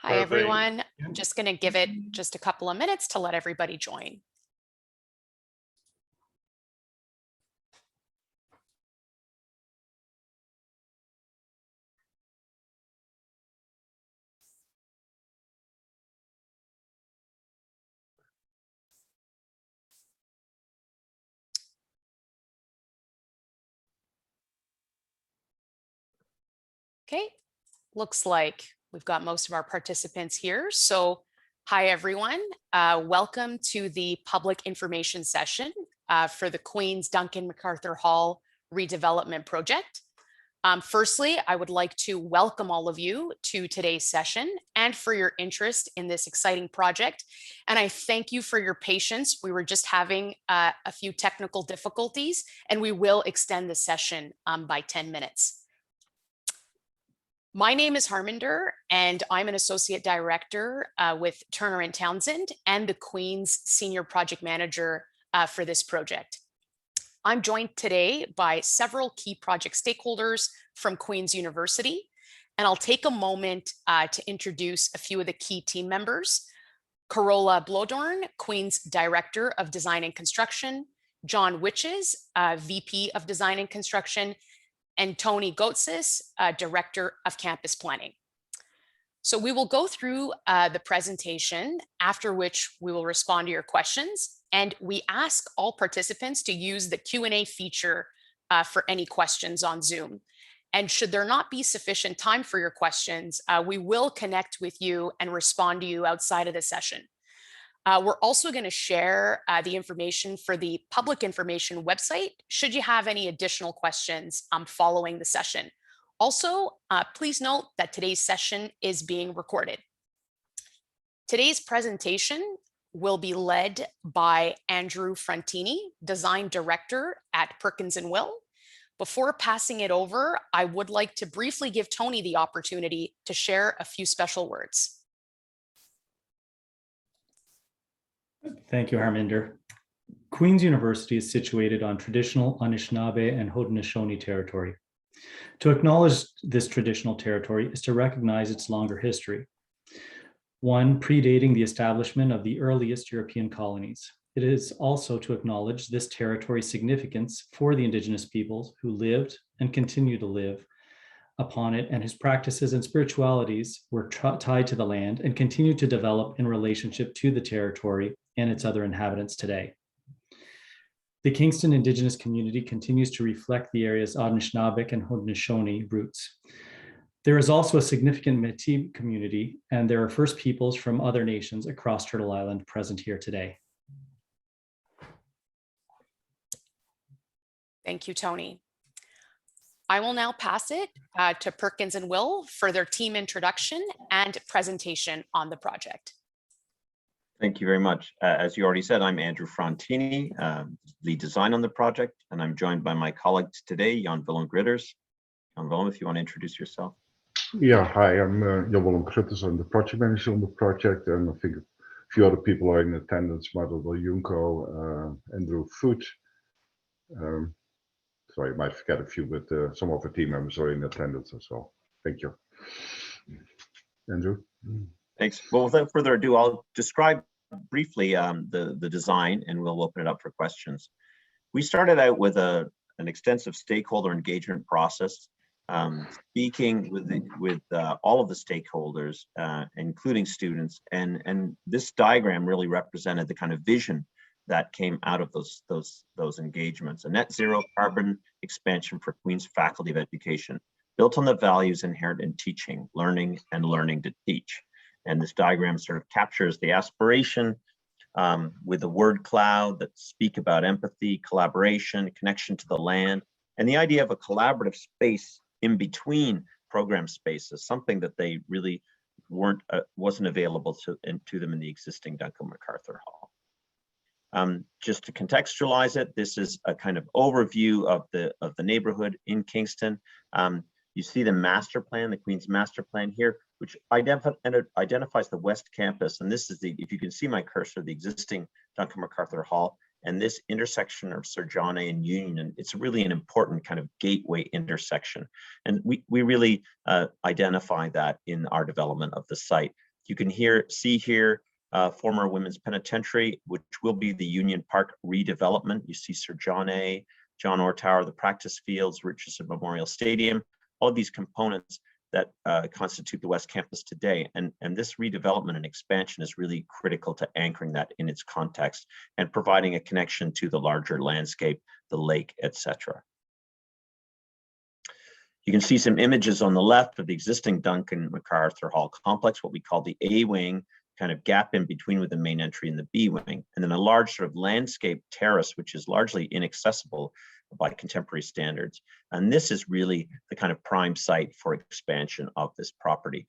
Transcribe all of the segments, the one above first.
Hi, everyone. I'm just going to give it just a couple of minutes to let everybody join. Okay, looks like we've got most of our participants here. So hi, everyone. Welcome to the public information session for the Queen's Duncan McArthur Hall redevelopment project. Firstly, I would like to welcome all of you to today's session and for your interest in this exciting project. And I thank you for your patience. We were just having a few technical difficulties, and we will extend the session by 10 minutes. My name is Harminder, and I'm an associate director with Turner & Townsend and the Queen's senior project manager for this project. I'm joined today by several key project stakeholders from Queen's University, and I'll take a moment to introduce a few of the key team members. Carola Blodorn, Queen's Director of Design and Construction, John Witches, VP of Design and Construction, and Tony Goetsis, Director of Campus Planning. So we will go through the presentation, after which we will respond to your questions. And we ask all participants to use the Q&A feature for any questions on Zoom. And should there not be sufficient time for your questions, we will connect with you and respond to you outside of the session. We're also going to share the information for the public information website should you have any additional questions following the session. Also, please note that today's session is being recorded. Today's presentation will be led by Andrew Frontini, Design Director at Perkins and Will. Before passing it over, I would like to briefly give Tony the opportunity to share a few special words. Thank you, Harminder. Queen's University is situated on traditional Anishinaabe and Haudenosaunee territory. To acknowledge this traditional territory is to recognize its longer history, one predating the establishment of the earliest European colonies. It is also to acknowledge this territory's significance for the Indigenous peoples who lived and continue to live upon it, and whose practices and spiritualities were tied to the land and continue to develop in relationship to the territory and its other inhabitants today. The Kingston Indigenous community continues to reflect the area's Anishinaabe and Haudenosaunee roots. There is also a significant Métis community, and there are First Peoples from other nations across Turtle Island present here today. Thank you, Tony. I will now pass it to Perkins and Will for their team introduction and presentation on the project. Thank you very much. As you already said, I'm Andrew Frontini, lead design on the project, and I'm joined by my colleagues today, Jan Willem Gritters. Jan Willem, if you want to introduce yourself. Yeah, hi, I'm Jan Willem Gritters. I'm the project manager on the project, and I think a few other people are in attendance, Martel Junko, Andrew Foot. Sorry, I might forget a few, but some of the team members are in attendance as well. Thank you. Andrew? Thanks. Well, without further ado, I'll describe briefly the design, and we'll open it up for questions. We started out with an extensive stakeholder engagement process, speaking with all of the stakeholders, including students, and this diagram really represented the kind of vision that came out of those engagements. A net zero carbon expansion for Queen's Faculty of Education, built on the values inherent in teaching, learning, and learning to teach. And this diagram sort of captures the aspiration with the word cloud that speak about empathy, collaboration, connection to the land, and the idea of a collaborative space in between program spaces, something that they really wasn't available to them in the existing Duncan McArthur Hall. Just to contextualize it, this is a kind of overview of the neighborhood in Kingston. You see the master plan, the Queen's master plan here, which identifies the West Campus. And this is if you can see my cursor, the existing Duncan McArthur Hall, and this intersection of Sir John A. and Union. And it's really an important kind of gateway intersection. And we really identify that in our development of the site. You can see here former women's penitentiary, which will be the Union Park redevelopment. You see Sir John A., John Orr Tower, the practice fields, Richardson Memorial Stadium, all of these components that constitute the West Campus today. And this redevelopment and expansion is really critical to anchoring that in its context and providing a connection to the larger landscape, the lake, etc. You can see some images on the left of the existing Duncan McArthur Hall complex, what we call the A wing, kind of gap in between with the main entry and the B wing, and then a large sort of landscape terrace, which is largely inaccessible by contemporary standards. And this is really the kind of prime site for expansion of this property.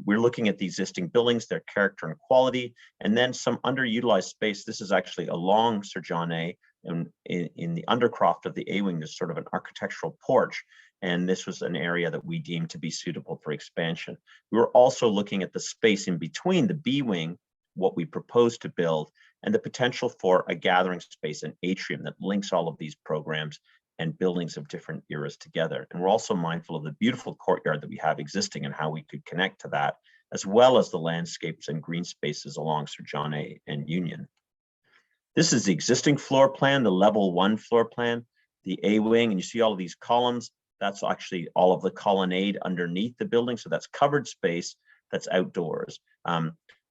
We're looking at the existing buildings, their character and quality, and then some underutilized space. This is actually along Sir John A. In the undercroft of the A wing, there's sort of an architectural porch. And this was an area that we deemed to be suitable for expansion. We were also looking at the space in between the B wing, what we proposed to build, and the potential for a gathering space, an atrium that links all of these programs and buildings of different eras together. And we're also mindful of the beautiful courtyard that we have existing and how we could connect to that, as well as the landscapes and green spaces along Sir John A. and Union. This is the existing floor plan, the level 1 floor plan, the A wing, and you see all of these columns. That's actually all of the colonnade underneath the building. So that's covered space that's outdoors.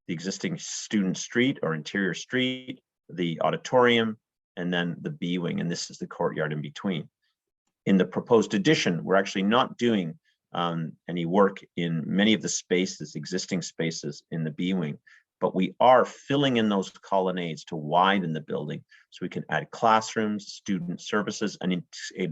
The existing student street or interior street, the auditorium, and then the B wing. And this is the courtyard in between. In the proposed addition, we're actually not doing any work in many of the spaces, existing spaces in the B wing, but we are filling in those colonnades to widen the building so we can add classrooms, student services, and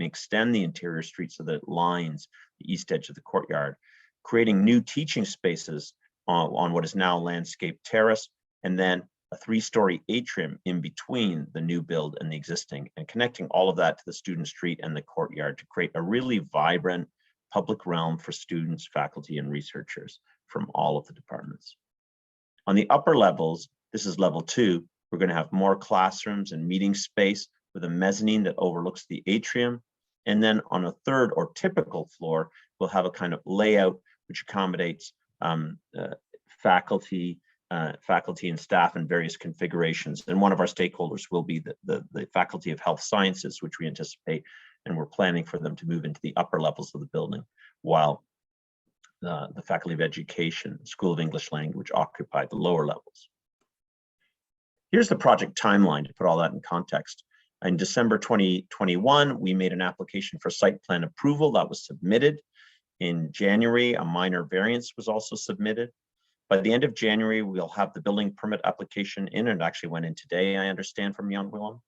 extend the interior street so that it lines the east edge of the courtyard, creating new teaching spaces on what is now landscape terrace, and then a 3-story atrium in between the new build and the existing, and connecting all of that to the student street and the courtyard to create a really vibrant public realm for students, faculty, and researchers from all of the departments. On the upper levels, this is level 2, we're going to have more classrooms and meeting space with a mezzanine that overlooks the atrium. And then on a 3rd or typical floor, we'll have a kind of layout which accommodates faculty and staff in various configurations. And one of our stakeholders will be the Faculty of Heath Sciences, which we anticipate, and we're planning for them to move into the upper levels of the building, while the Faculty of Education, School of English Language occupy the lower levels. Here's the project timeline to put all that in context. In December 2021, we made an application for site plan approval that was submitted. In January, a minor variance was also submitted. By the end of January, we'll have the building permit application in, and it actually went in today, I understand, from Jan Willem.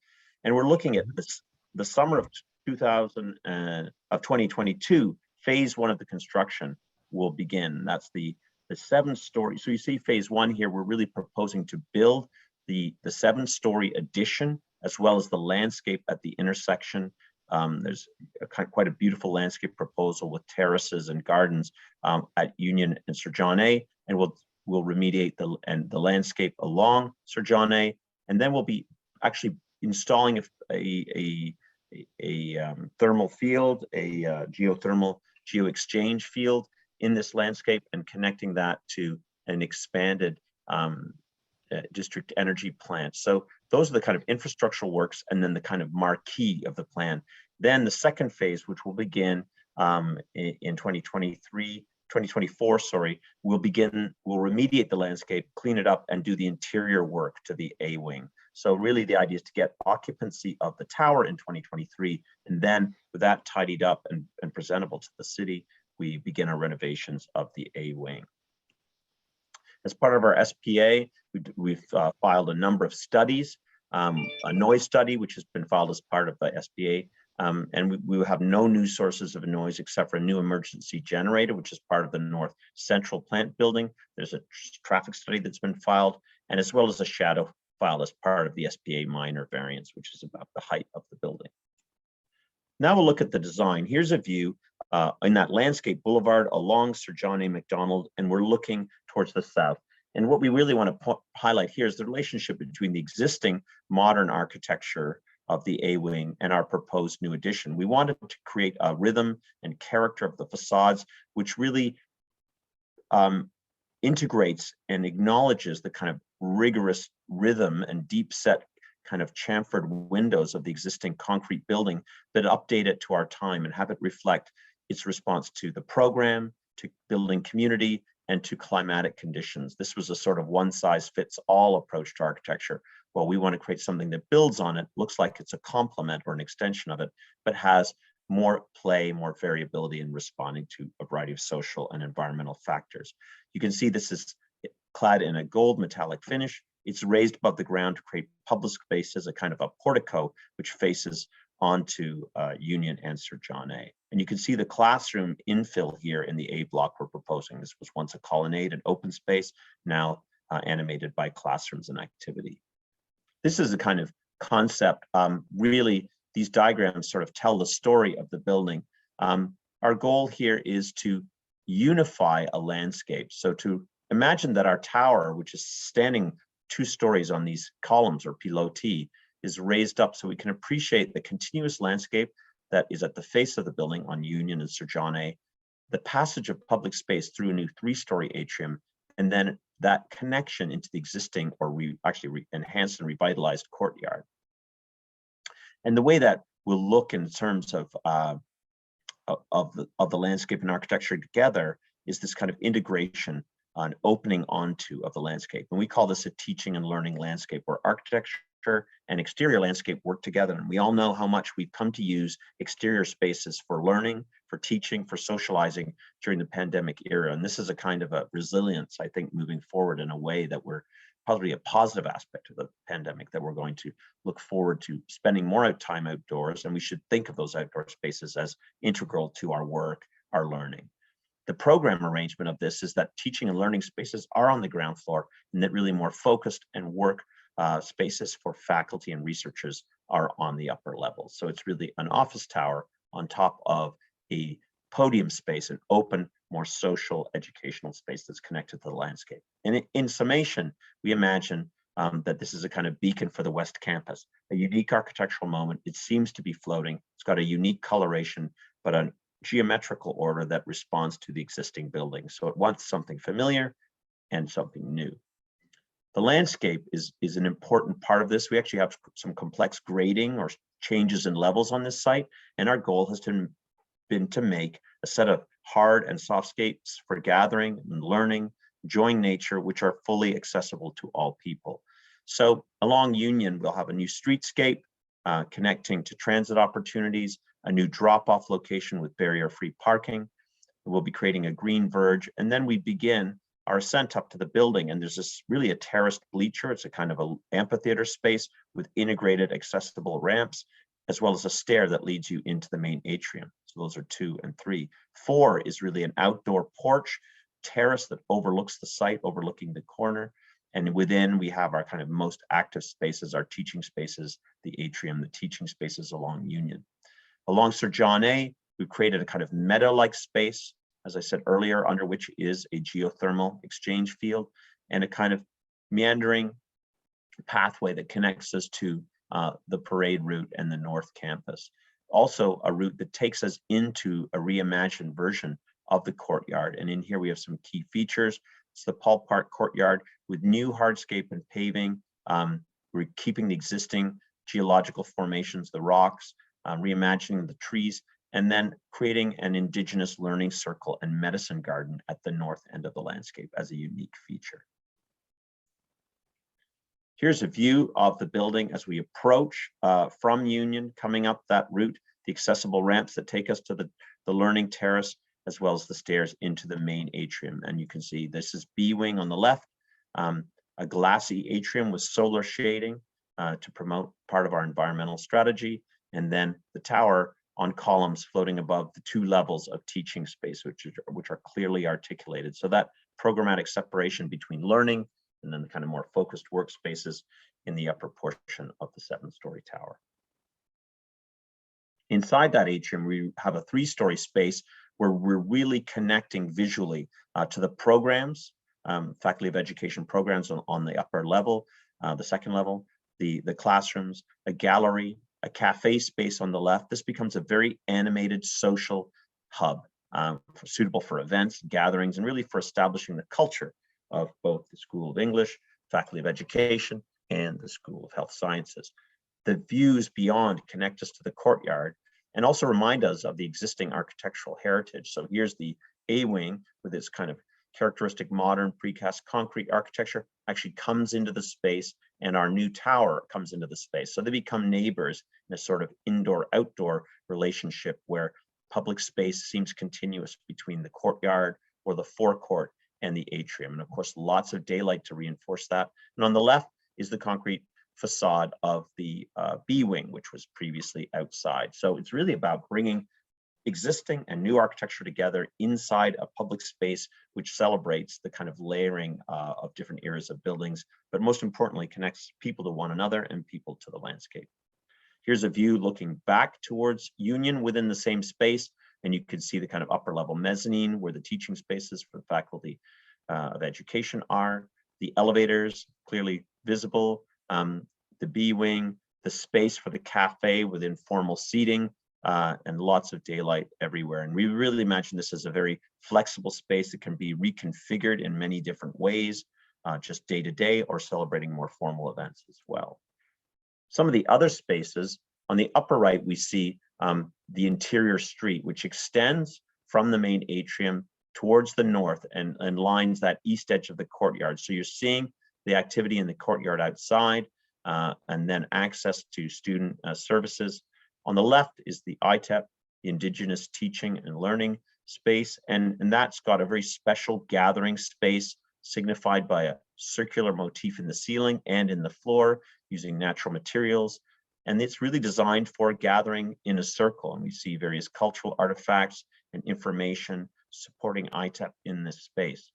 And we're looking at this, the summer of 2022, phase 1 of the construction will begin. That's the 7-story. So you see phase 1 here, we're really proposing to build the 7-story addition, as well as the landscape at the intersection. There's quite a beautiful landscape proposal with terraces and gardens at Union and Sir John A. And we'll remediate the landscape along Sir John A. And then we'll be actually installing a thermal field, a geothermal geo-exchange field in this landscape, and connecting that to an expanded district energy plant. So those are the kind of infrastructural works, and then the kind of marquee of the plan. Then the second phase, which will begin in 2024, we'll remediate the landscape, clean it up, and do the interior work to the A wing. So really the idea is to get occupancy of the tower in 2023, and then with that tidied up and presentable to the city, we begin our renovations of the A wing. As part of our SPA, we've filed a number of studies, a noise study, which has been filed as part of the SPA, and we will have no new sources of noise except for a new emergency generator, which is part of the North Central Plant Building. There's a traffic study that's been filed, and as well as a shadow file as part of the SPA minor variance, which is about the height of the building. Now we'll look at the design. Here's a view in that landscape boulevard along Sir John A. Macdonald, and we're looking towards the south. And what we really want to highlight here is the relationship between the existing modern architecture of the A wing and our proposed new addition. We wanted to create a rhythm and character of the facades, which really integrates and acknowledges the kind of rigorous rhythm and deep set kind of chamfered windows of the existing concrete building, but update it to our time and have it reflect its response to the program, to building community, and to climatic conditions. This was a sort of one size fits all approach to architecture. Well, we want to create something that builds on it, looks like it's a complement or an extension of it, but has more play, more variability in responding to a variety of social and environmental factors. You can see this is clad in a gold metallic finish. It's raised above the ground to create public space as a kind of a portico, which faces onto Union and Sir John A. And you can see the classroom infill here in the A block we're proposing. This was once a colonnade, an open space, now animated by classrooms and activity. This is a kind of concept. Really, these diagrams sort of tell the story of the building. Our goal here is to unify a landscape. So to imagine that our tower, which is standing 2 stories on these columns or pilotis, is raised up so we can appreciate the continuous landscape that is at the face of the building on Union and Sir John A, the passage of public space through a new 3-story atrium, and then that connection into the existing or enhanced and revitalized courtyard. And the way that will look in terms of the landscape and architecture together is this kind of integration on opening onto of the landscape. And we call this a teaching and learning landscape, where architecture and exterior landscape work together. And we all know how much we've come to use exterior spaces for learning, for teaching, for socializing during the pandemic era. And this is a kind of a resilience, I think, moving forward in a way that we're probably a positive aspect of the pandemic, that we're going to look forward to spending more time outdoors. And we should think of those outdoor spaces as integral to our work, our learning. The program arrangement of this is that teaching and learning spaces are on the ground floor, and that really more focused and work spaces for faculty and researchers are on the upper level. So it's really an office tower on top of a podium space, an open, more social, educational space that's connected to the landscape. And in summation, we imagine that this is a kind of beacon for the West Campus, a unique architectural moment. It seems to be floating. It's got a unique coloration, but a geometrical order that responds to the existing building. So it wants something familiar and something new. The landscape is an important part of this. We actually have some complex grading or changes in levels on this site, and our goal has been to make a set of hard and soft scapes for gathering and learning, enjoying nature, which are fully accessible to all people. So along Union, we'll have a new streetscape connecting to transit opportunities, a new drop-off location with barrier-free parking. We'll be creating a green verge, and then we begin our ascent up to the building. And there's this really a terraced bleacher. It's a kind of an amphitheater space with integrated accessible ramps, as well as a stair that leads you into the main atrium. So those are 2 and 3. 4 is really an outdoor porch terrace that overlooks the site, overlooking the corner. And within, we have our kind of most active spaces, our teaching spaces, the atrium, the teaching spaces along Union. Along Sir John A, we've created a kind of meadow-like space, as I said earlier, under which is a geothermal exchange field and a kind of meandering pathway that connects us to the parade route and the North Campus. Also a route that takes us into a reimagined version of the courtyard. And in here we have some key features. It's the Paul Park courtyard with new hardscape and paving. We're keeping the existing geological formations, the rocks, reimagining the trees, and then creating an Indigenous learning circle and medicine garden at the north end of the landscape as a unique feature. Here's a view of the building as we approach from Union, coming up that route, the accessible ramps that take us to the learning terrace, as well as the stairs into the main atrium. And you can see this is B wing on the left, a glassy atrium with solar shading to promote part of our environmental strategy. And then the tower on columns floating above the 2 levels of teaching space, which are clearly articulated. So that programmatic separation between learning and then the kind of more focused workspaces in the upper portion of the 7-story tower. Inside that atrium, we have a 3-story space where we're really connecting visually to the programs, Faculty of Education programs on the upper level, the 2nd level, the classrooms, a gallery, a cafe space on the left. This becomes a very animated social hub, suitable for events, gatherings, and really for establishing the culture of both the School of English, Faculty of Education, and the School of Health Sciences. The views beyond connect us to the courtyard and also remind us of the existing architectural heritage. So here's the A wing with its kind of characteristic modern precast concrete architecture actually comes into the space, and our new tower comes into the space. So they become neighbors in a sort of indoor-outdoor relationship where public space seems continuous between the courtyard or the forecourt and the atrium. And of course, lots of daylight to reinforce that. And on the left is the concrete facade of the B wing, which was previously outside. So it's really about bringing existing and new architecture together inside a public space, which celebrates the kind of layering of different eras of buildings, but most importantly, connects people to one another and people to the landscape. Here's a view looking back towards Union within the same space, and you can see the kind of upper level mezzanine where the teaching spaces for the Faculty of Education are, the elevators clearly visible, the B wing, the space for the cafe with informal seating, and lots of daylight everywhere. And we really imagine this as a very flexible space that can be reconfigured in many different ways, just day to day or celebrating more formal events as well. Some of the other spaces on the upper right, we see the interior street, which extends from the main atrium towards the north and lines that east edge of the courtyard. So you're seeing the activity in the courtyard outside, and then access to student services. On the left is the ITEP, the Indigenous Teaching and Learning space, and that's got a very special gathering space signified by a circular motif in the ceiling and in the floor using natural materials. And it's really designed for gathering in a circle. And we see various cultural artifacts and information supporting ITEP in this space.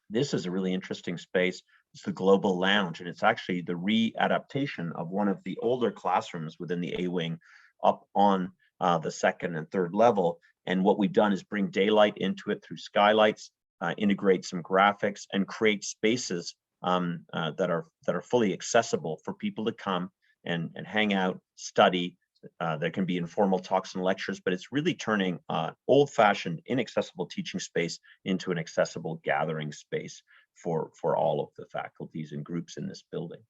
This is a really interesting space. It's the Global Lounge, and it's actually the readaptation of one of the older classrooms within the A wing up on the second and third level. And what we've done is bring daylight into it through skylights, integrate some graphics, and create spaces that are fully accessible for people to come and hang out, study. There can be informal talks and lectures, but it's really turning old-fashioned, inaccessible teaching space into an accessible gathering space for all of the faculties and groups in this building.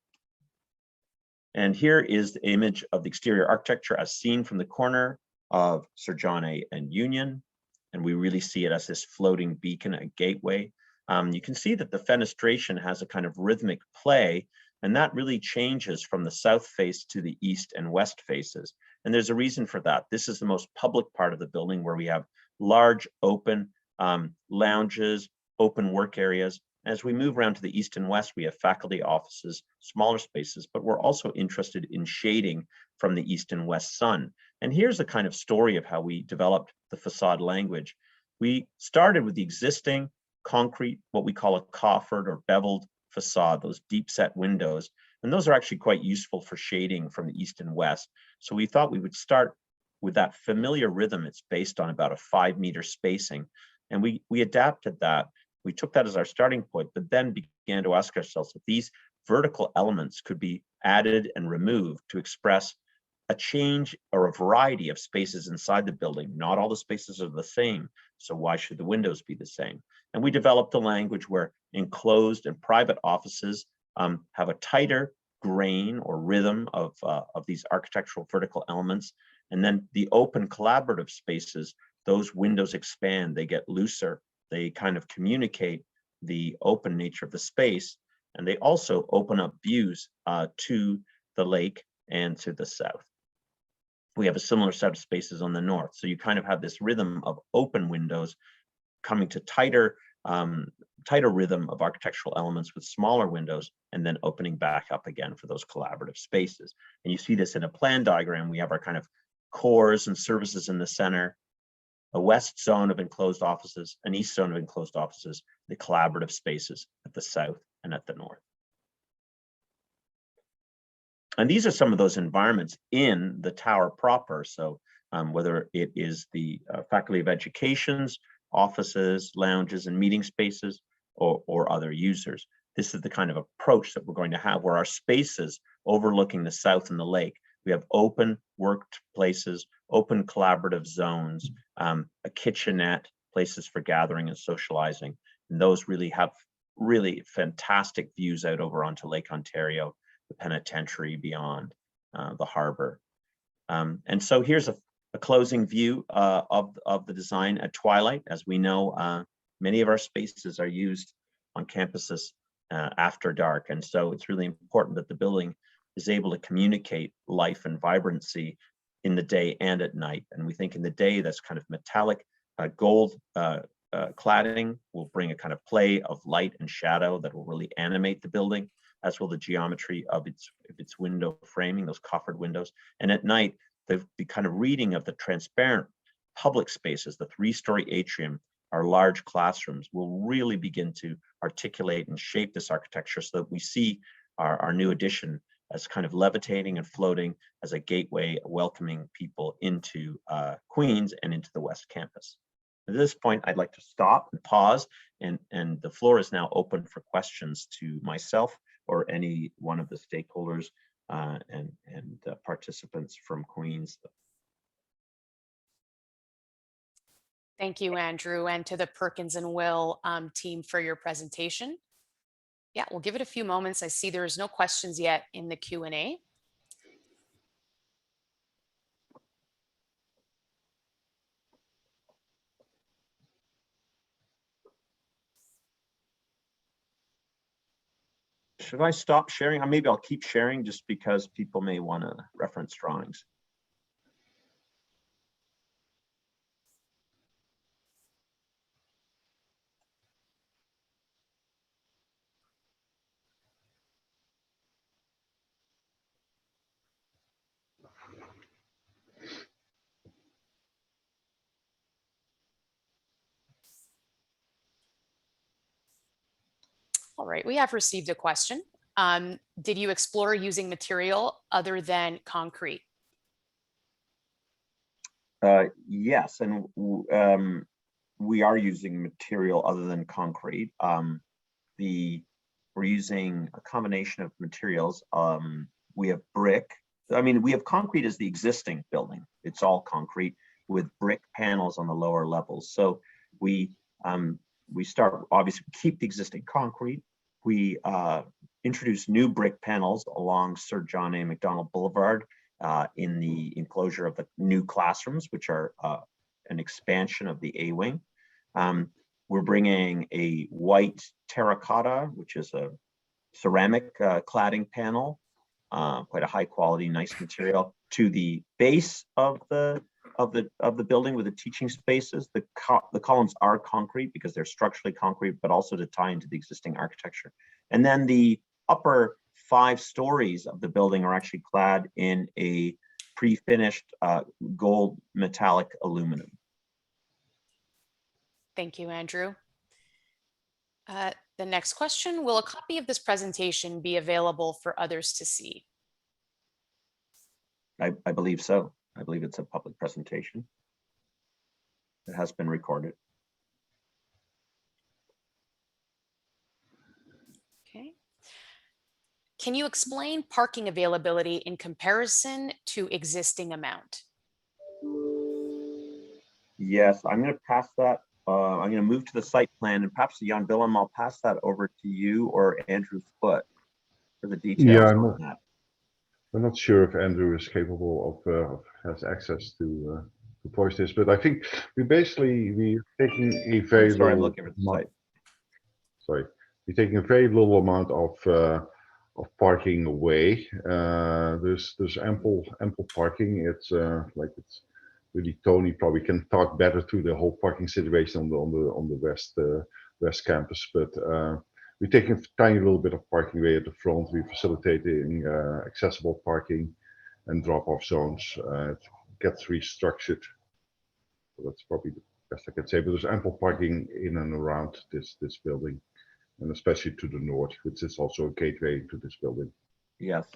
And here is the image of the exterior architecture as seen from the corner of Sir John A. and Union. And we really see it as this floating beacon, a gateway. You can see that the fenestration has a kind of rhythmic play, and that really changes from the south face to the east and west faces. And there's a reason for that. This is the most public part of the building where we have large open lounges, open work areas. As we move around to the east and west, we have faculty offices, smaller spaces, but we're also interested in shading from the east and west sun. And here's the kind of story of how we developed the facade language. We started with the existing concrete, what we call a coffered or beveled facade, those deep set windows. And those are actually quite useful for shading from the east and west. So we thought we would start with that familiar rhythm. It's based on about a 5-meter spacing. And we adapted that. We took that as our starting point, but then began to ask ourselves if these vertical elements could be added and removed to express a change or a variety of spaces inside the building. Not all the spaces are the same, so why should the windows be the same? And we developed a language where enclosed and private offices have a tighter grain or rhythm of these architectural vertical elements. And then the open collaborative spaces, those windows expand, they get looser, they kind of communicate the open nature of the space, and they also open up views to the lake and to the south. We have a similar set of spaces on the north. So you kind of have this rhythm of open windows coming to tighter rhythm of architectural elements with smaller windows, and then opening back up again for those collaborative spaces. And you see this in a plan diagram. We have our kind of cores and services in the center, a west zone of enclosed offices, an east zone of enclosed offices, the collaborative spaces at the south and at the north. And these are some of those environments in the tower proper. So whether it is the Faculty of Education's offices, lounges, and meeting spaces, or other users. This is the kind of approach that we're going to have where our spaces overlooking the south and the lake, we have open workplaces, open collaborative zones, a kitchenette, places for gathering and socializing. And those really have really fantastic views out over onto Lake Ontario, the penitentiary beyond, the harbor. And so here's a closing view of the design at twilight. As we know, many of our spaces are used on campuses after dark. And so it's really important that the building is able to communicate life and vibrancy in the day and at night. And we think in the day, that's kind of metallic gold cladding will bring a kind of play of light and shadow that will really animate the building, as will the geometry of its window framing, those coffered windows. And at night, the kind of reading of the transparent public spaces, the 3-story atrium, our large classrooms, will really begin to articulate and shape this architecture so that we see our new addition as kind of levitating and floating as a gateway, welcoming people into Queens and into the West Campus. At this point, I'd like to stop and pause, and the floor is now open for questions to myself or any one of the stakeholders and participants from Queens. Thank you, Andrew, and to the Perkins and Will team for your presentation. Yeah, we'll give it a few moments. I see there's no questions yet in the Q&A. Should I stop sharing? Or maybe I'll keep sharing just because people may want to reference drawings. All right, we have received a question. Did you explore using material other than concrete? Yes, and we are using material other than concrete. We're using a combination of materials. We have brick. I mean, we have concrete as the existing building. It's all concrete with brick panels on the lower levels. So we start, obviously, keep the existing concrete. We introduce new brick panels along Sir John A. Macdonald Boulevard in the enclosure of the new classrooms, which are an expansion of the A wing. We're bringing a white terracotta, which is a ceramic cladding panel, quite a high quality, nice material, to the base of the building with the teaching spaces. The columns are concrete because they're structurally concrete, but also to tie into the existing architecture. And then the upper 5 stories of the building are actually clad in a pre-finished gold metallic aluminum. Thank you, Andrew. The next question, will a copy of this presentation be available for others to see? I believe so. I believe it's a public presentation. It has been recorded. Okay. Can you explain parking availability in comparison to existing amount? Yes, I'm going to pass that. I'm going to move to the site plan, and perhaps Jan Willem, I'll pass that over to you or Andrew Foote for the details on that. I'm not sure if Andrew is capable of has access to voice this, but I think we're taking a very Sorry, I'm little looking at the site. Sorry, we're taking a very little amount of parking away. There's ample parking. It's it's really Tony probably can talk better through the whole parking situation on the west campus, but we're taking a tiny little bit of parking away at the front. We're facilitating accessible parking and drop-off zones. It gets restructured. So that's probably the best I can say. But there's ample parking in and around this building, and especially to the north, which is also a gateway to this building. Yes,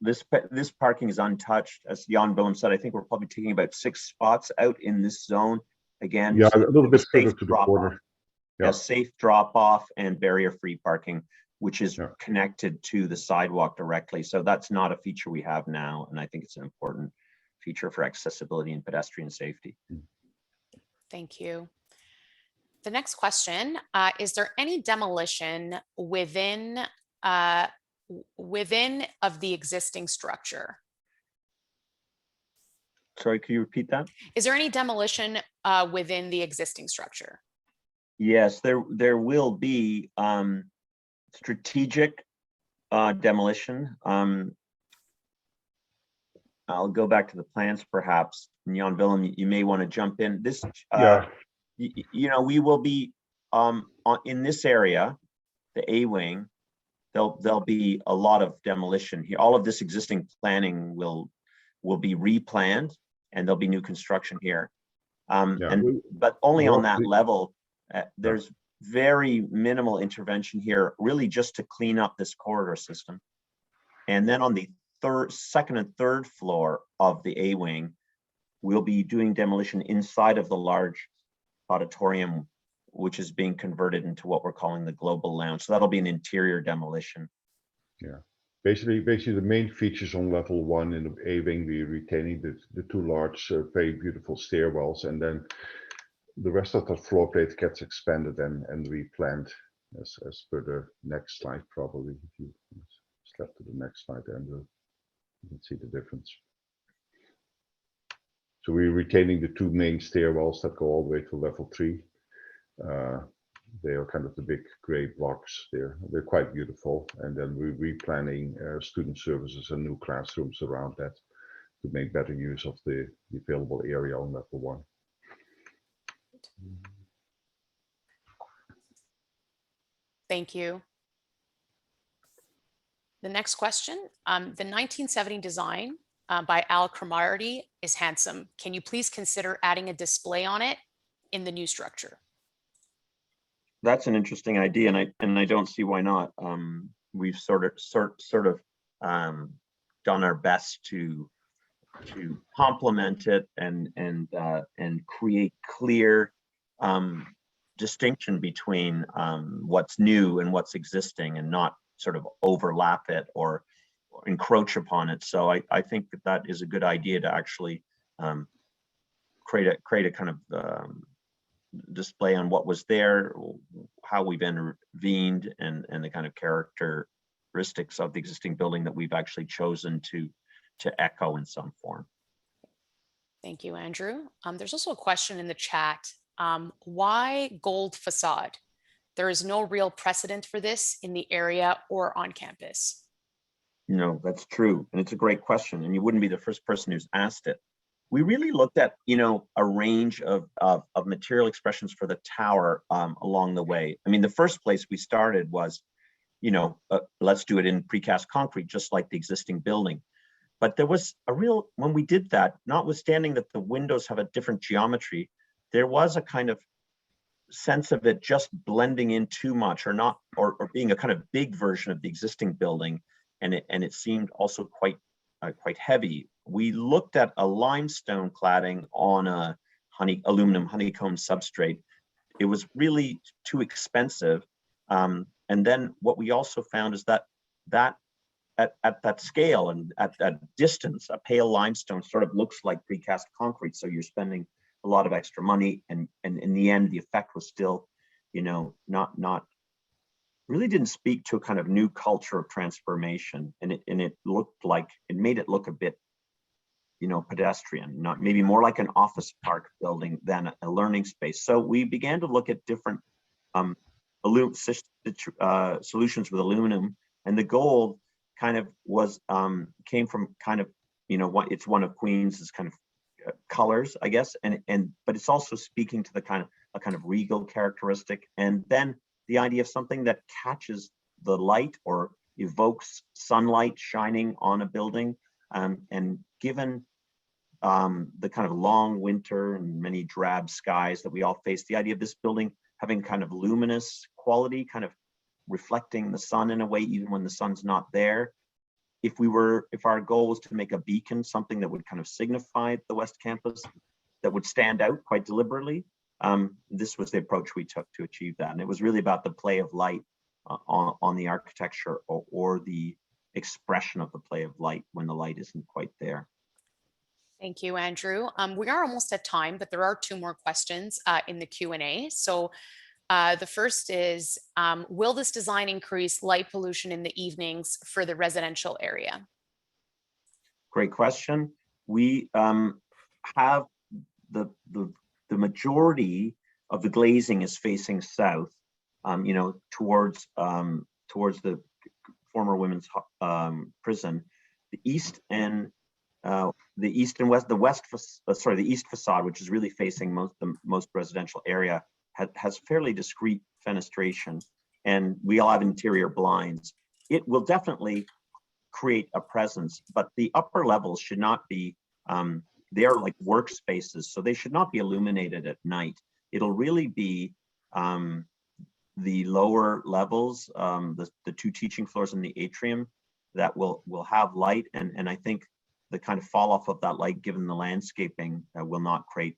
this parking is untouched. As Jan Willem said, I think we're probably taking about 6 spots out in this zone. Again, yeah, a little bit further to the corner. Yeah, safe drop-off and barrier-free parking, which is connected to the sidewalk directly. So that's not a feature we have now, and I think it's an important feature for accessibility and pedestrian safety. Thank you. The next question, is there any demolition within of the existing structure? Sorry, can you repeat that? Is there any demolition within the existing structure? Yes, there will be strategic demolition. I'll go back to the plans perhaps. Jan Willem, you may want to jump in. This, Yeah, you know, we will be in this area, the A wing. There'll be a lot of demolition here. All of this existing planning will be replanned, and there'll be new construction here. Yeah. But only on that Well, level. There's very minimal intervention here, really just to clean up this corridor system. And then on the second and third floor of the A wing, we'll be doing demolition inside of the large auditorium, which is being converted into what we're calling the global lounge. So that'll be an interior demolition. Yeah, basically the main features on level 1 in the A wing, we're retaining the two large, very beautiful stairwells, and then the rest of the floor plate gets expanded and replanned as per the next slide, probably. If you step to the next slide, and you can see the difference. So we're retaining the two main stairwells that go all the way to level 3. They are kind of the big gray blocks there. They're quite beautiful. And then we're replanning student services and new classrooms around that to make better use of the available area on level 1. Thank you. The next question, the 1970 design by Al Cromarty is handsome. Can you please consider adding a display on it in the new structure? That's an interesting idea, and I don't see why not. We've sort of done our best to complement it and create clear distinction between what's new and what's existing, and not sort of overlap it or encroach upon it. So I think that is a good idea to actually create a kind of display on what was there, how we've intervened, and the kind of characteristics of the existing building that we've actually chosen to echo in some form. Thank you, Andrew. There's also a question in the chat. Why gold facade? There is no real precedent for this in the area or on campus. No, that's true. And it's a great question. And you wouldn't be the first person who's asked it. We really looked at, a range of material expressions for the tower along the way. I mean, the first place we started was, let's do it in precast concrete, just like the existing building. But there was when we did that, notwithstanding that the windows have a different geometry, there was a kind of sense of it just blending in too much, or being a kind of big version of the existing building. And it seemed also quite heavy. We looked at a limestone cladding on a aluminum honeycomb substrate. It was really too expensive. And then what we also found is that at that scale and at that distance, a pale limestone sort of looks like precast concrete. So you're spending a lot of extra money, and in the end, the effect was still, not really didn't speak to a kind of new culture of transformation. And it looked like it made it look a bit, pedestrian, not maybe more like an office park building than a learning space. So we began to look at different solutions with aluminum, and the gold kind of was came from kind of, it's one of Queens's kind of colors, I guess, but it's also speaking to the kind of regal characteristic, and then the idea of something that catches the light or evokes sunlight shining on a building, and given the kind of long winter and many drab skies that we all face, the idea of this building having kind of luminous quality, kind of reflecting the sun in a way, even when the sun's not there. If our goal was to make a beacon, something that would kind of signify the West Campus, that would stand out quite deliberately, this was the approach we took to achieve that. And it was really about the play of light on the architecture, or the expression of the play of light when the light isn't quite there. Thank you, Andrew. We are almost at time, but there are two more questions in the Q&A. So the first is, will this design increase light pollution in the evenings for the residential area? Great question. We have the majority of the glazing is facing south, towards the former women's prison. The east and west, the east facade, which is really facing the most residential area, has fairly discrete fenestration, and we all have interior blinds. It will definitely create a presence, but the upper levels should not be, they are like workspaces, so they should not be illuminated at night. It'll really be the lower levels, the two teaching floors in the atrium that will have light, and I think the kind of fall off of that light, given the landscaping, will not create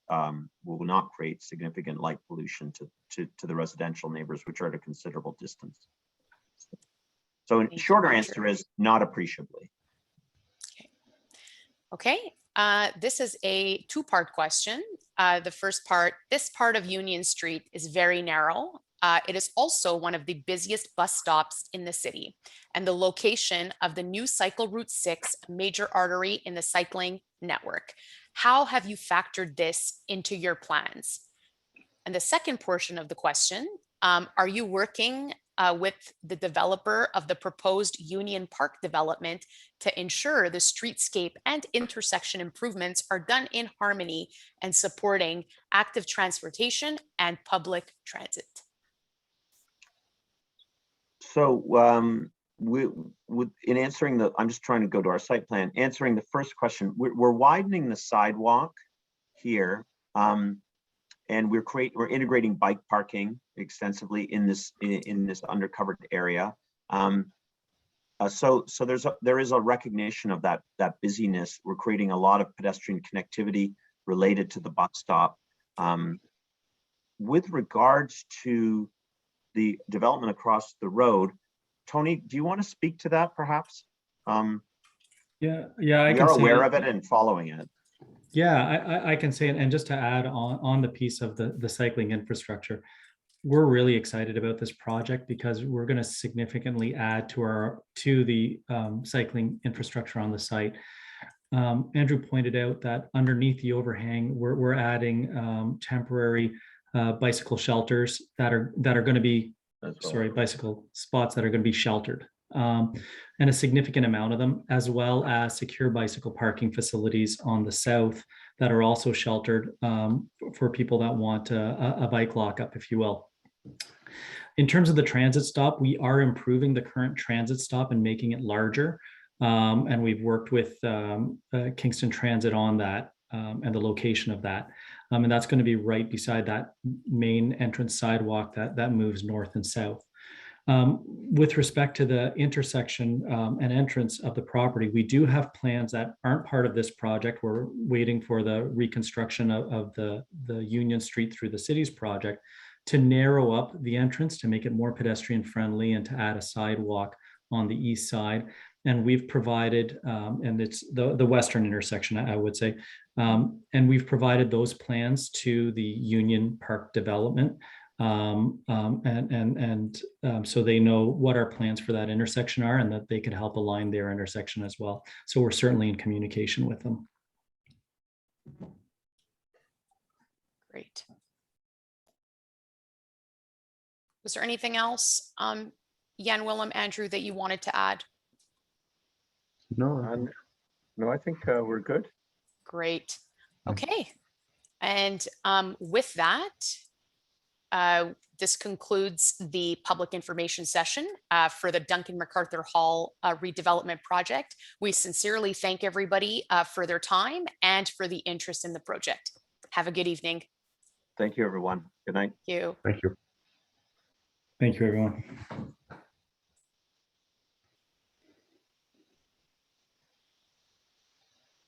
significant light pollution to the residential neighbors, which are at a considerable distance. So a shorter answer is not appreciably. Okay. This is a two-part question. The first part, this part of Union Street is very narrow. It is also one of the busiest bus stops in the city, and the location of the new cycle route 6, a major artery in the cycling network. How have you factored this into your plans? And the second portion of the question, are you working with the developer of the proposed Union Park development to ensure the streetscape and intersection improvements are done in harmony and supporting active transportation and public transit? So in answering I'm just trying to go to our site plan, answering the first question, we're widening the sidewalk here, and we're integrating bike parking extensively in this undercovered area. So there is a recognition of that busyness. We're creating a lot of pedestrian connectivity related to the bus stop. With regards to the development across the road, Tony, do you want to speak to that perhaps? Yeah, we are aware of it and following it. Yeah, I can say it. And just to add on the piece of the cycling infrastructure, we're really excited about this project because we're going to significantly add to the cycling infrastructure on the site. Andrew pointed out that underneath the overhang, we're adding temporary bicycle shelters that are going to be, bicycle spots that are going to be sheltered. And a significant amount of them, as well as secure bicycle parking facilities on the south that are also sheltered for people that want a bike lockup, if you will. In terms of the transit stop, we are improving the current transit stop and making it larger. And we've worked with Kingston Transit on that and the location of that. And that's going to be right beside that main entrance sidewalk that moves north and south. With respect to the intersection and entrance of the property, we do have plans that aren't part of this project. We're waiting for the reconstruction of the Union Street through the city's project to narrow up the entrance to make it more pedestrian friendly and to add a sidewalk on the east side. And we've provided, and it's the western intersection, I would say, and we've provided those plans to the Union Park development. So they know what our plans for that intersection are and that they could help align their intersection as well. So we're certainly in communication with them. Great. Was there anything else, Jan Willem, Andrew, that you wanted to add? No, no, I think we're good. Great. Okay. And with that, this concludes the public information session for the Duncan McArthur Hall redevelopment project. We sincerely thank everybody for their time and for the interest in the project. Have a good evening. Thank you, everyone. Good night. Thank you. thank you. Thank you, everyone.